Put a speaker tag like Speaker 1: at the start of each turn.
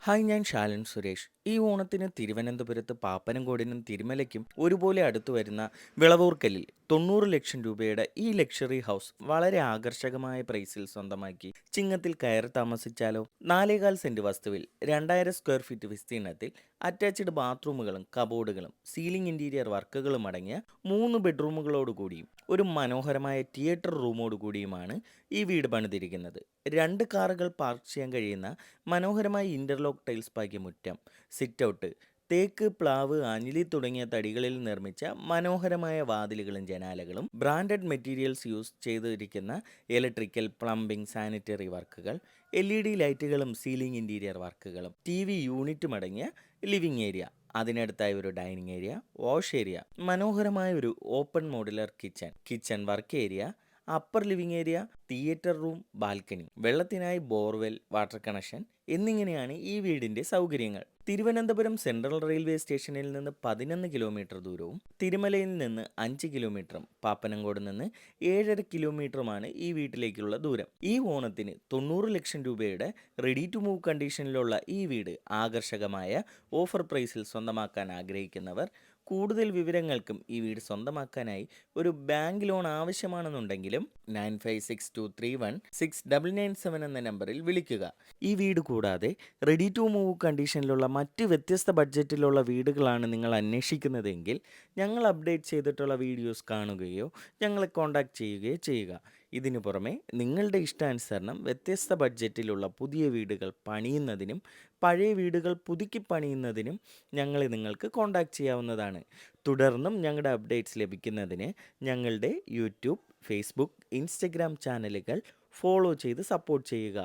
Speaker 1: Hi, ഞാൻ ശാലൻ സുരേഷ്. ഈ ഓണത്തിന് തിരുവനന്തപുരത്ത് പാപ്പനംകോടിനും തിരുമലയ്ക്കും ഒരുപോലെ അടുത്തു വരുന്ന വിളവൂർക്കലിൽ 90 ലക്ഷം രൂപയുടെ ഈ ലക്ഷറി ഹൗസ് വളരെ ആകർഷകമായ പ്രൈസിൽ സ്വന്തമാക്കി ചിങ്ങത്തിൽ കയറി താമസിച്ചാലോ? 4.25 സെന്റ് വസ്തുവിൽ 2000 സ്ക്വയർ ഫീറ്റ് വിസ്തീർണത്തിൽ അറ്റാച്ച്ഡ് ബാത്റൂമുകളും കബോർഡുകളും സീലിംഗ് ഇന്റീരിയർ വർക്കുകളും അടങ്ങിയ 3 ബെഡ്റൂമുകളോട് കൂടിയും ഒരു മനോഹരമായ തിയേറ്റർ റൂമോട് കൂടിയുമാണ് ഈ വീട് പണിതിരിക്കുന്നത്. 2 കാറുകൾ പാർക്ക് ചെയ്യാൻ കഴിയുന്ന മനോഹരമായ ഇന്റർലോക്ക് ടൈൽസ് പാകിയ മുറ്റം, സിറ്റ് ഔട്ട്, തേക്ക്, പ്ലാവ്, അഞ്ഞിലി തുടങ്ങിയ തടികളിൽ നിർമ്മിച്ച മനോഹരമായ വാതിലുകളും ജനാലകളും, ബ്രാൻഡഡ് മെറ്റീരിയൽസ് യൂസ് ചെയ്തിരിക്കുന്ന ഇലക്ട്രിക്കൽ, പ്ലംബിംഗ്, സാനിറ്ററി വർക്കുകൾ, LED ലൈറ്റുകളും സീലിംഗ് ഇന്റീരിയർ വർക്കുകളും, TV യൂണിറ്റും അടങ്ങിയ ലിവിംഗ് ഏരിയ, അതിനടുത്തായി ഒരു ഡൈനിങ് ഏരിയ, വാഷ് ഏരിയ, മനോഹരമായ ഒരു open modular kitchen work area, upper living area, theatre room, balcony, വെള്ളത്തിനായി ബോർവെൽ, വാട്ടർ കണക്ഷൻ എന്നിങ്ങനെയാണ് ഈ വീടിന്റെ സൗകര്യങ്ങൾ. തിരുവനന്തപുരം സെൻട്രൽ റെയിൽവേ സ്റ്റേഷനിൽ നിന്ന് 11 കിലോമീറ്റർ ദൂരവും തിരുമലയിൽ നിന്ന് 5 കിലോമീറ്ററും പാപ്പനംകോട് നിന്ന് 7.5 കിലോമീറ്ററുമാണ് ഈ വീട്ടിലേക്കുള്ള ദൂരം. ഈ ഓണത്തിന് 90 ലക്ഷം രൂപയുടെ റെഡി ടു മൂവ് കണ്ടീഷനിലുള്ള ഈ വീട് ആകർഷകമായ ഓഫർ പ്രൈസിൽ സ്വന്തമാക്കാൻ ആഗ്രഹിക്കുന്നവർ, കൂടുതൽ വിവരങ്ങൾക്കും ഈ വീട് സ്വന്തമാക്കാനായി ഒരു ബാങ്ക് ലോൺ ആവശ്യമാണെന്നുണ്ടെങ്കിലും 9562316997 എന്ന നമ്പറിൽ വിളിക്കുക. ഈ വീട് കൂടാതെ റെഡി ടു മൂവ് കണ്ടീഷനിലുള്ള മറ്റ് വ്യത്യസ്ത ബഡ്ജറ്റിലുള്ള വീടുകളാണ് നിങ്ങൾ അന്വേഷിക്കുന്നതെങ്കിൽ ഞങ്ങൾ അപ്ഡേറ്റ് ചെയ്തിട്ടുള്ള വീഡിയോസ് കാണുകയോ ഞങ്ങളെ കോൺടാക്റ്റ് ചെയ്യുകയോ ചെയ്യുക. ഇതിനു പുറമെ നിങ്ങളുടെ ഇഷ്ടാനുസരണം വ്യത്യസ്ത ബഡ്ജറ്റിലുള്ള പുതിയ വീടുകൾ പണിയുന്നതിനും പഴയ വീടുകൾ പുതുക്കി പണിയുന്നതിനും ഞങ്ങളെ നിങ്ങൾക്ക് കോൺടാക്റ്റ് ചെയ്യാവുന്നതാണ്. തുടർന്നും ഞങ്ങളുടെ അപ്ഡേറ്റ്സ് ലഭിക്കുന്നതിന് ഞങ്ങളുടെ യൂട്യൂബ്, ഫേസ്ബുക്ക്, ഇൻസ്റ്റഗ്രാം ചാനലുകൾ ഫോളോ ചെയ്ത് സപ്പോർട്ട് ചെയ്യുക.